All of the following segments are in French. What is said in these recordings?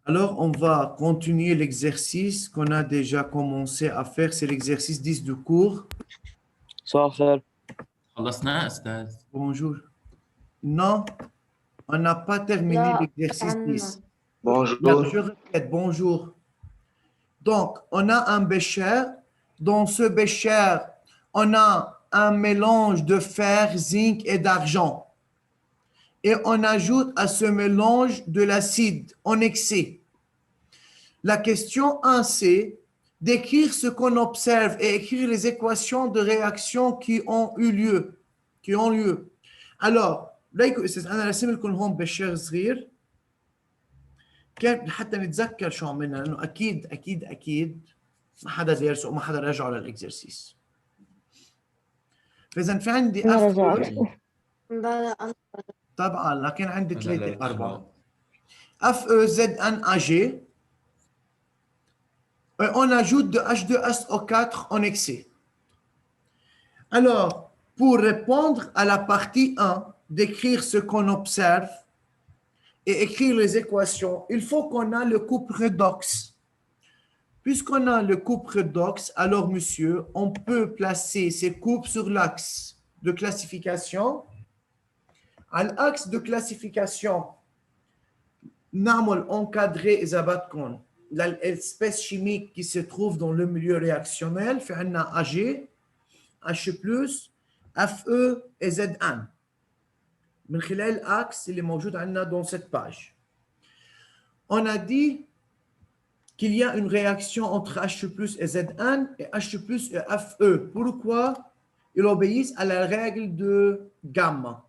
Alors, on va continuer l'exercice qu'on a déjà commencé à faire. C'est l'exercice 10 du cours. صباح الخير. خلصناه أستاذ. Bonjour. Non, on n'a pas terminé لا l'exercice عنا 10. Bonjour. Là, je répète, bonjour. Donc, on a un bécher. Dans ce bécher, on a un mélange de fer, zinc et d'argent. Et on ajoute à ce mélange de l'acide en excès. La question 1, c'est d'écrire ce qu'on observe et écrire les équations de réaction qui ont eu lieu. Alors, أنا راسم لكم هون بشير صغير كان حتى نتذكر شو عملنا لأنه أكيد ما حدا دارسه وما حدا رجعه للإكزرسيس. فإذا في عندي ما اف رجعت. بلا أنا طبعا لكن عندي أنا 3 لا 4 اف او زد ان اي جي. Et on ajoute de H2SO4 en excès. Alors, pour répondre à la partie 1, d'écrire ce qu'on observe et écrire les équations, il faut qu'on ait le couple redox. Puisqu'on a le couple redox, alors, monsieur, on peut placer ces coupes sur l'axe de classification. À l'axe de classification, نعمل encadrer إذا بدكم l'espèce chimique qui se trouve dans le milieu réactionnel. في عندنا AG, H+, FE et ZN. من خلال l'axe اللي موجود عندنا dans cette page. On a dit qu'il y a une réaction entre H+ et ZN et H+ et FE. Pourquoi? Ils obéissent à la règle de gamma.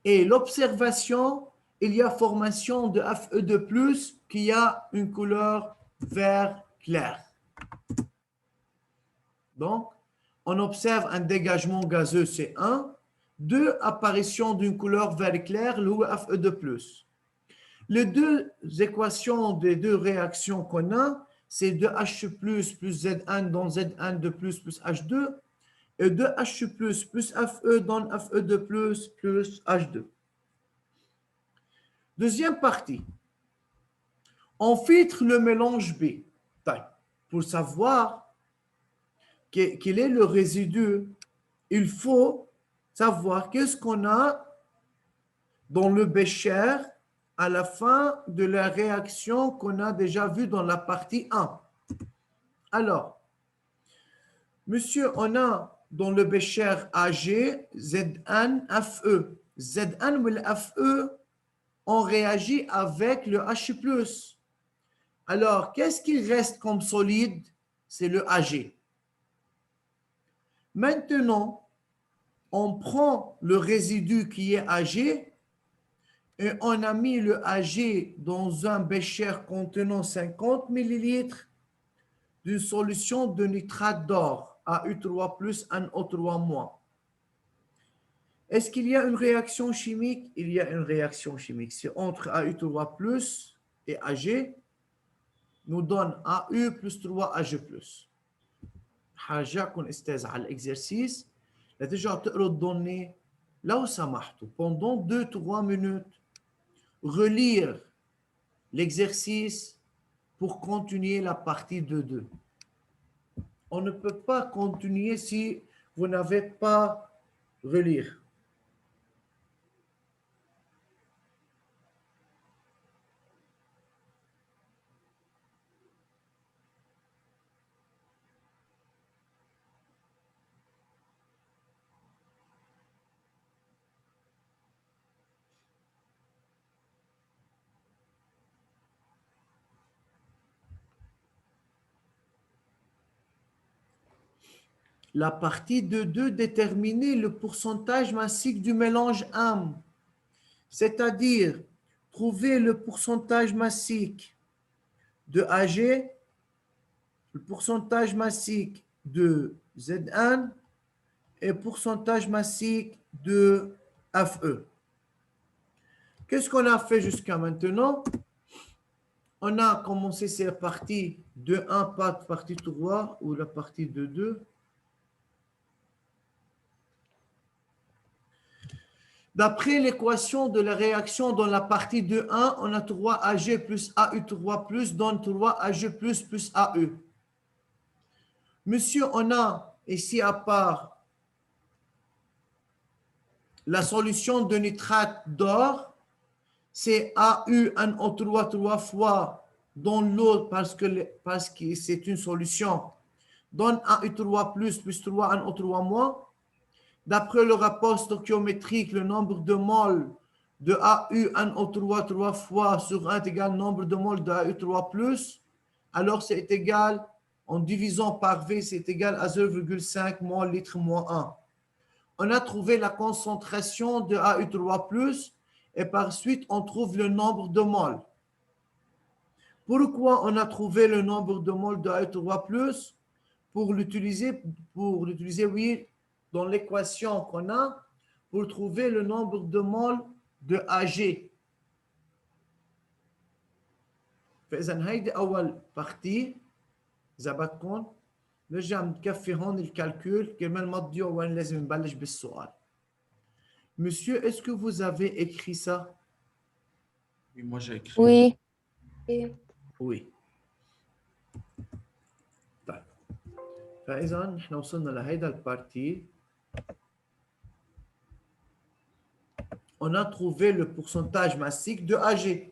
Et l'observation, il y a formation de Fe2+, qui a une couleur vert clair. Donc, on observe un dégagement gazeux, c'est 1. 2, apparition d'une couleur vert clair, le Fe2+. Les deux équations des deux réactions qu'on a, c'est 2H+ plus Zn dans Zn2+ plus H2, et 2H+ plus Fe dans Fe2+ plus H2. Deuxième partie, on filtre le mélange B. Pour savoir quel est le résidu, il faut savoir qu'est-ce qu'on a dans le bécher à la fin de la réaction qu'on a déjà vue dans la partie 1. Alors, monsieur, on a dans le bécher AG, Zn, Fe. Zn ou le Fe, on réagit avec le H+. Alors, qu'est-ce qui reste comme solide? C'est le Ag. Maintenant, on prend le résidu qui est Ag et on a mis le Ag dans un bécher contenant 50 ml d'une solution de nitrate d'or, AU3+, NO3-. Est-ce qu'il y a une réaction chimique? Il y a une réaction chimique. C'est entre AU3+, et Ag, nous donne AU plus 3Ag+. حاجة كون استاذ على l'exercice لا ترجعوا تقروا الدوني لو سمحتوا pendant 2-3 minutes relire l'exercice pour continuer la partie 2. On ne peut pas continuer si vous n'avez pas relire. La partie de 2, déterminer le pourcentage massique du mélange M. C'est-à-dire, trouver le pourcentage massique de Ag, le pourcentage massique de Zn et le pourcentage massique de Fe. Qu'est-ce qu'on a fait jusqu'à maintenant? On a commencé cette partie de 1, partie 3 ou la partie de 2. D'après l'équation de la réaction dans la partie de 1, on a 3AG plus AU3 plus donne 3AG plus AU. Monsieur, on a ici à part la solution de nitrate d'or, c'est AuNO3 3 fois dans l'eau parce que c'est une solution, donne AU3 plus 3 NO3 moins. D'après le rapport stoichiométrique, le nombre de moles de AuNO3 3 fois sur 1 est égal au nombre de moles de AU3 plus, alors c'est égal, en divisant par V, c'est égal à 0,5 mol litre moins 1. On a trouvé la concentration de AU3 plus et par suite, on trouve le nombre de moles. Pourquoi on a trouvé le nombre de moles de AU3 plus? Pour l'utiliser, oui, dans l'équation qu'on a, pour trouver le nombre de moles de AG. فإذا هيدي أول partie إذا بدكم نرجع نكفي هون الكالكول كرمال ما تضيعوا وين لازم نبلش بالسؤال. Monsieur, est-ce que vous avez écrit ça? Oui, moi j'ai écrit. Oui. Oui. طيب. فإذا نحن وصلنا لهيدا البارتي. On a trouvé le pourcentage massique de AG.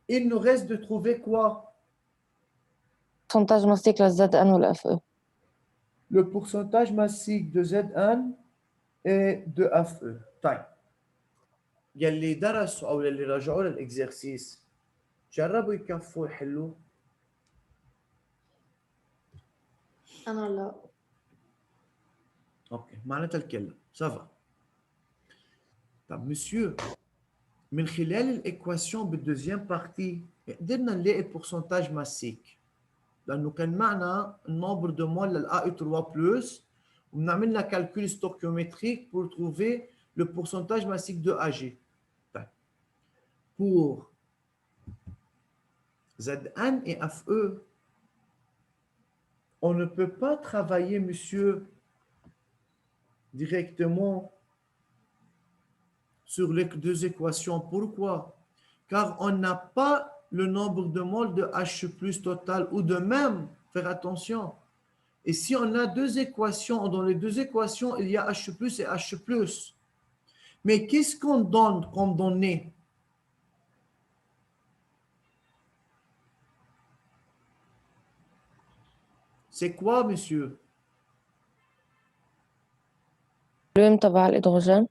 Il nous reste de trouver quoi? pourcentage massique la ZN ou la FE. Le pourcentage massique de ZN et de FE. طيب. يلي درسوا أو يلي رجعوا للإكزرسيس جربوا يكفوا يحلوا. أنا لا. اوكي معناتها الكل صافا. طب مسيو من خلال الايكواسيون بالدوزيام بارتي قدرنا نلاقي البورسنتاج ماسيك لانه كان معنا النومبر دو مول للA U3 بلس وبنعمل لنا كالكول ستوكيومتريك pour trouver le pourcentage massique de AG. طيب. Pour ZN et FE, on ne peut pas travailler, monsieur, directement sur les deux équations. Pourquoi? Car on n'a pas le nombre de moles de H plus total ou de même, faire attention. Et si on a deux équations, dans les deux équations, il y a H plus et H plus. Mais qu'est-ce qu'on donne comme données? C'est quoi, monsieur? الفوليوم تبع الهيدروجين.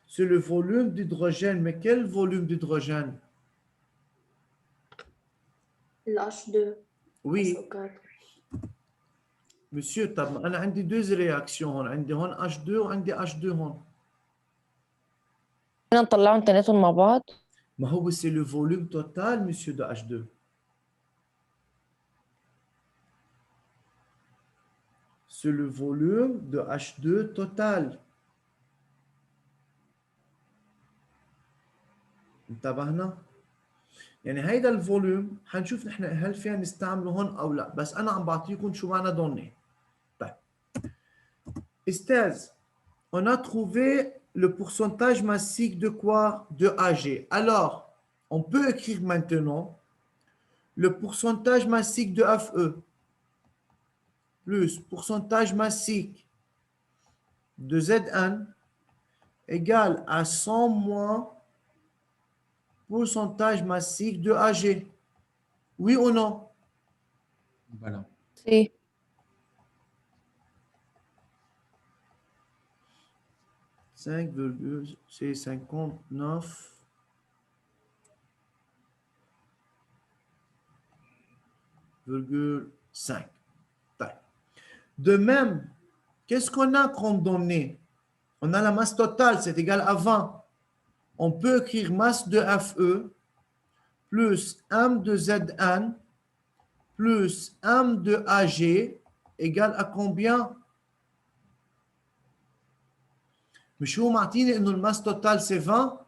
C'est le volume d'hydrogène. Mais quel volume d'hydrogène? الH2. Oui. SO4. Monsieur, طب أنا عندي deux réactions هون. عندي هون H2 وعندي H2 هون. بدنا نطلعهم تنيناتهم مع بعض. ما هو c'est le volume total, monsieur, de H2. C'est le volume de H2 total. انتبهنا؟ يعني هيدا الفوليوم حنشوف نحن هل فينا نستعمله هون او لا، بس انا عم بعطيكم شو معنى دوني. طيب. Estèse, on a trouvé le pourcentage massique de quoi? De AG. Alors, on peut écrire maintenant le pourcentage massique de FE plus pourcentage massique de Zn égale à 100 moins pourcentage massique de AG. Oui ou non? Voilà. Si. C'est 59,5. De même, qu'est-ce qu'on a comme données? On a la masse totale, c'est égal à 20. On peut écrire masse de FE plus M de Zn plus M de AG égale à combien? مش هو معطيني انه الماsse totale c'est 20?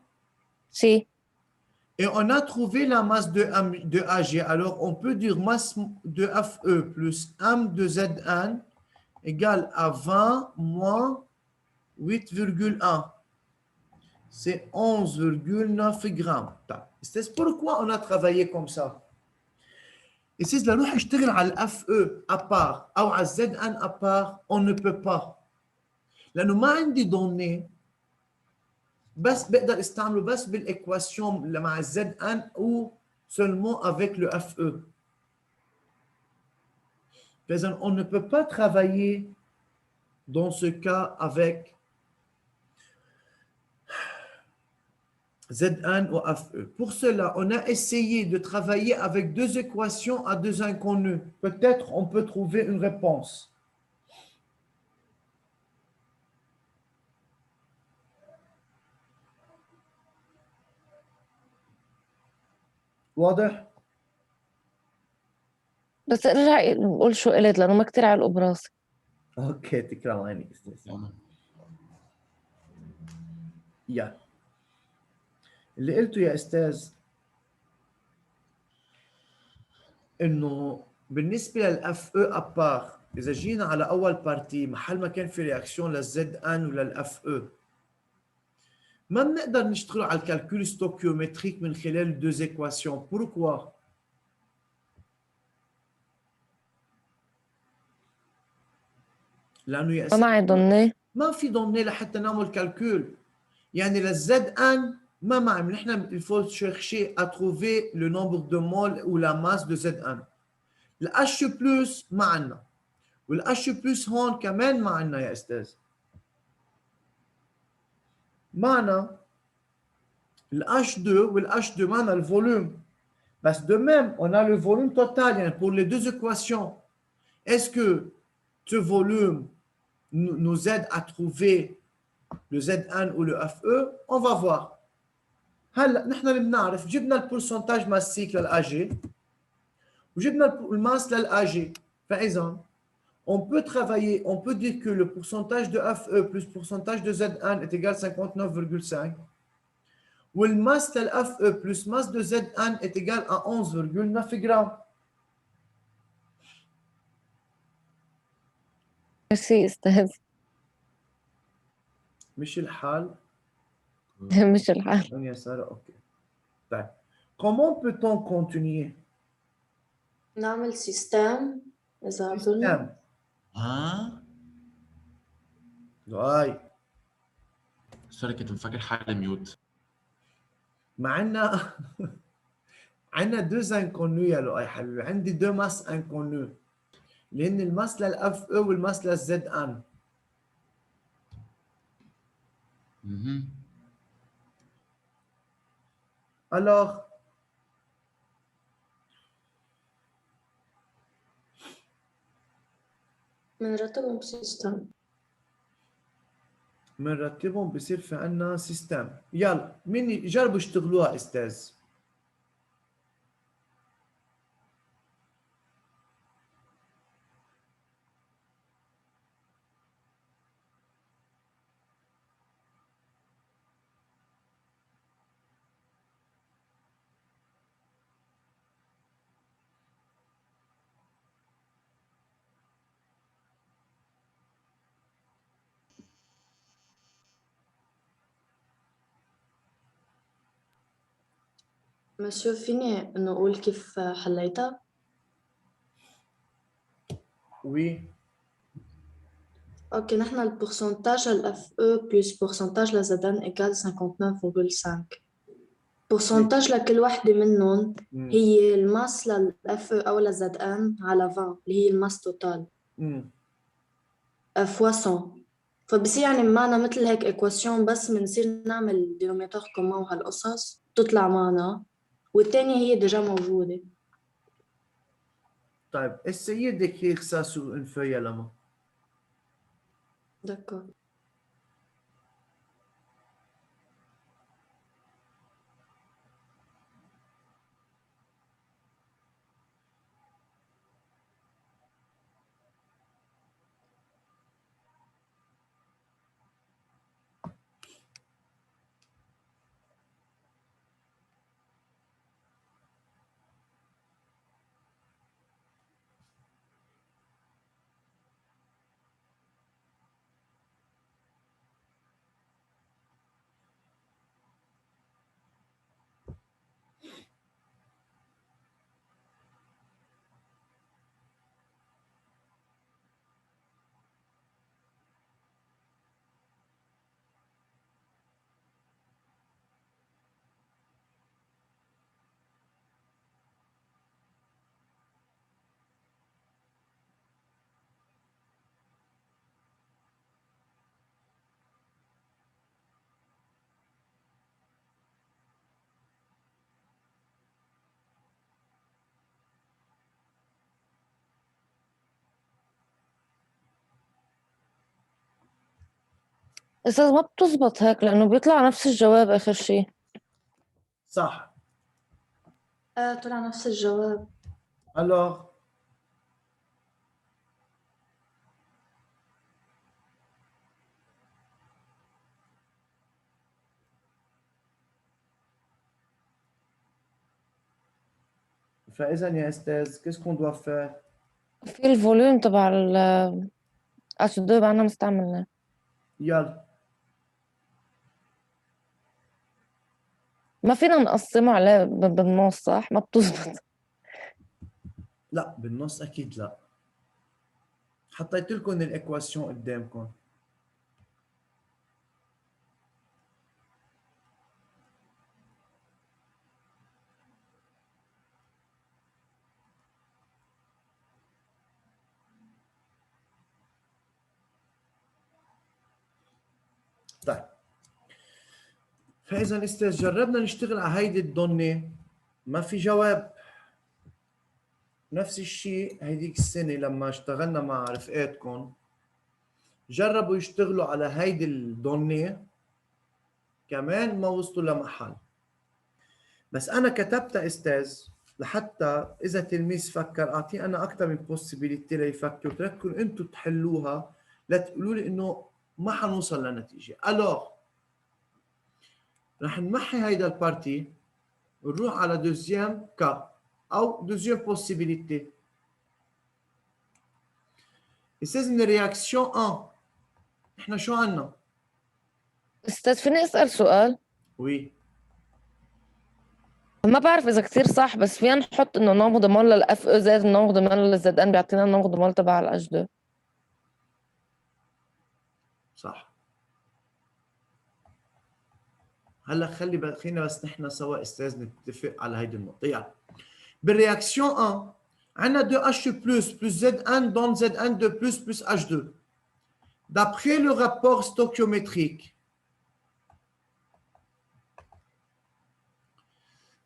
Si. Et on a trouvé la masse de AG. Alors, on peut dire masse de FE plus M de Zn égale à 20 moins 8,1. c'est 11,9 grammes. طيب c'est pourquoi on a travaillé comme ça. Et si je نروح اشتغل على الاف او ابار او على الزد ان ابار on ne peut pas لانه ما عندي دوني بس بقدر استعمله بس بالايكواسيون مع الزد ان ou seulement avec le FE. On ne peut pas travailler dans ce cas avec Z1 ou FE. Pour cela, on a essayé de travailler avec deux équations à deux inconnus. Peut-être on peut trouver une réponse. واضح؟ بس ارجع قول شو قلت لانه ما كتير على براسي. اوكي تكرم عيني استاذ. يا اللي قلته يا استاذ انه بالنسبه للاف او ابار اذا جينا على اول بارتي محل ما كان في رياكسيون للزد ان وللاف او ما بنقدر نشتغل على الكالكول ستوكيومتريك من خلال deux équations. Pourquoi؟ لانه يا ما معي دوني. ما في دوني لحتى نعمل كالكول. يعني للزد ان ما معي نحن il faut chercher à trouver le nombre de moles ou la masse de Z1. الH بلس ما عندنا والH بلس هون كمان ما عندنا يا استاذ. معنا الH2 والH2 معنا الفوليوم. بس de même, on a le volume total hein, pour les deux équations. Est-ce que ce volume nous aide à trouver le Z1 ou le FE? On va voir. هلا نحن اللي بنعرف جبنا البورسنتاج ماسيك للAG وجبنا الماس للAG. فإذا on peut travailler, on peut dire que le pourcentage de FE plus pourcentage de Z1 est égal à 59,5. Ou le masse de FE plus masse de Z1 est égal à 11,9 grammes. ميرسي استاذ. مش الحال. مش الحال. يا سارة اوكي. طيب comment peut-on continuer؟ نعمل سيستم إذا قلنا سيستم. ها هاي سوري كنت مفكر حالي ميوت. معنا عندنا deux inconnus يا لؤي حبيبي. عندي deux masses inconnus اللي هن الماس للاف او والماس للزد ان. alors بنرتبهم بسيستم. بنرتبهم بصير في عندنا سيستم. يلا مين جربوا اشتغلوها استاذ. مسيو فيني نقول كيف حليتها؟ oui اوكي نحن البورسنتاج الاف او بلس بورسنتاج لزدان ايكال 59.5. بورسنتاج لكل وحدة منهم هي الماس للاف او او لزد ان على 20 اللي هي الماس توتال فوا 100. فبصير يعني معنا مثل هيك ايكواسيون بس بنصير نعمل دينوميناتور كومون وهالقصص بتطلع معنا والثانية هي ديجا موجودة. طيب essayez d'écrire ça sur une feuille à la main. D'accord. أستاذ ما بتزبط هيك لأنه بيطلع نفس الجواب آخر شيء. صح. طلع نفس الجواب. Alors, فإذا يا أستاذ, qu'est-ce qu'on doit faire? في الفوليوم تبع H2 بعدنا مستعملنا. يلا. ما فينا نقسمه عليه بالنص صح؟ ما بتزبط. لا بالنص أكيد لا. حطيت لكم الإكواسيون قدامكم. طيب. فإذا أستاذ جربنا نشتغل على هيدي الضنة ما في جواب. نفس الشيء هيديك السنة لما اشتغلنا مع رفقاتكم جربوا يشتغلوا على هيدي الضنة كمان ما وصلوا لمحل. بس أنا كتبتها أستاذ لحتى إذا تلميذ فكر أعطيه أنا أكثر من بوسيبيليتي ليفكر وترككم أنتم تحلوها لا تقولوا لي إنه ما حنوصل لنتيجة. ألوغ رح نمحي هيدا البارتي ونروح على دوزيام كا أو دوزيام بوسيبيليتي. أستاذ من الرياكسيون 1 إحنا شو عنا؟ أستاذ فيني أسأل سؤال؟ وي. ما بعرف إذا كتير صح بس فينا نحط إنه نوع ضمان للأف أو زائد النوع ضمان للزد أن بيعطينا النوع ضمان تبع الأش 2. صح. هلا خلينا بس نحن سوا استاذ نتفق على هيدي النقطه. يعني بالرياكسيون 1 عندنا 2H plus Zn donne Zn2 plus H2. D'après le rapport stoichiométrique,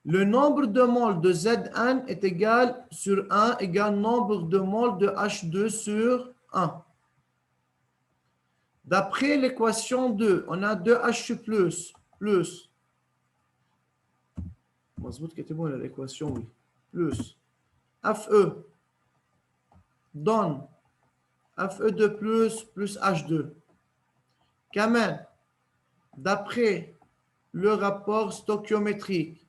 le nombre de moles de Zn est égal sur 1 égale nombre de moles de H2 sur 1. D'après l'équation 2, on a 2H plus مظبوط كتبوا لنا l'équation oui plus Fe donne Fe2 plus H2. كمان d'après le rapport stoichiométrique,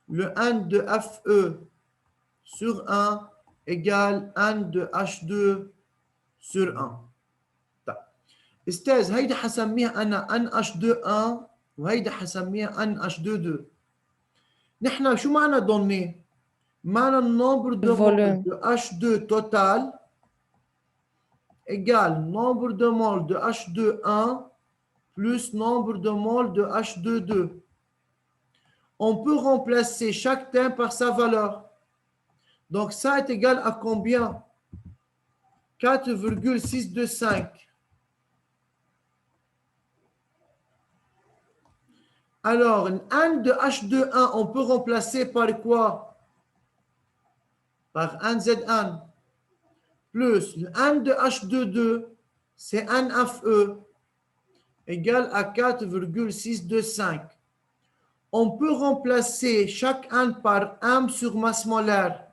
le N de Fe sur 1 égale N de H2 sur 1. طيب استاذ هيدي حسميها انا NH21 وهيدي حسميها NH22. نحن شو معنى دوني؟ معنى النمبر de moles de H2 total égale nombre de moles de H21 plus nombre de moles de H22. On peut remplacer chaque terme par sa valeur. Donc ça est égal à combien? 4,625. Alors, N de H21, on peut remplacer par quoi? Par NZN. Plus le N de H22, c'est NFE, égale à 4,625. On peut remplacer chaque N par M sur masse molaire.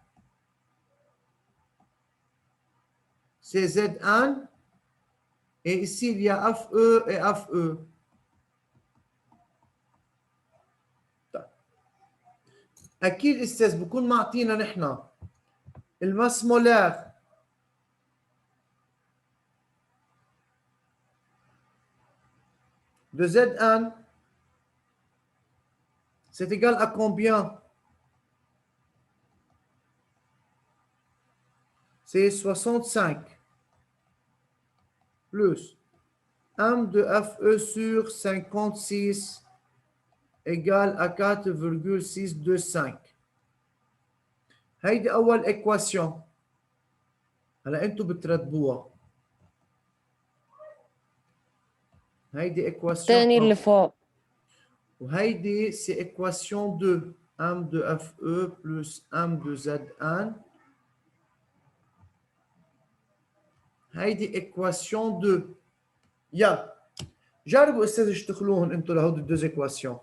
C'est Zn. Et ici, il y a Fe et Fe. أكيد أستاذ بكون معطينا نحن الماس مولار de Zn, c'est égal à combien? C'est 65 plus M de Fe sur 56 égale à 4,625. هيدي أول إكواسيون. هلا أنتم بترتبوها. هيدي إكواسيون. الثاني اللي فوق. وهيدي سي إكواسيون 2. M de Fe plus M de Zn. هيدي إكواسيون 2. يلا جربوا استاذ اشتغلوهم انتم لهودي الدوز ايكواسيون.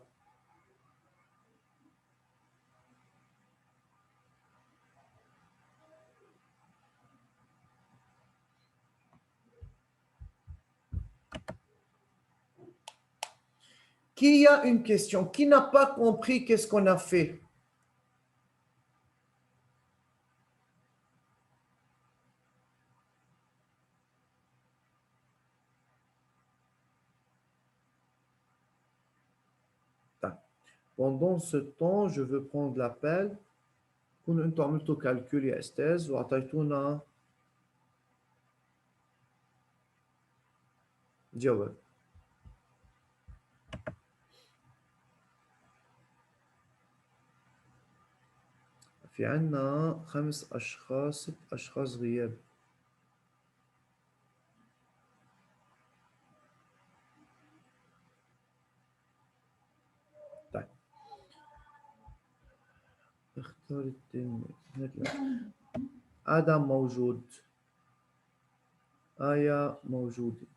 Qui a une question? Qui n'a pas compris qu'est-ce qu'on a fait? Pendant ce temps, je veux prendre l'appel. كونوا انتم عملتوا كالكول يا استاذ واعطيتونا جواب. في عنا 5 أشخاص 6 أشخاص غياب. طيب اختار التاني. آدم موجود، آية موجودة.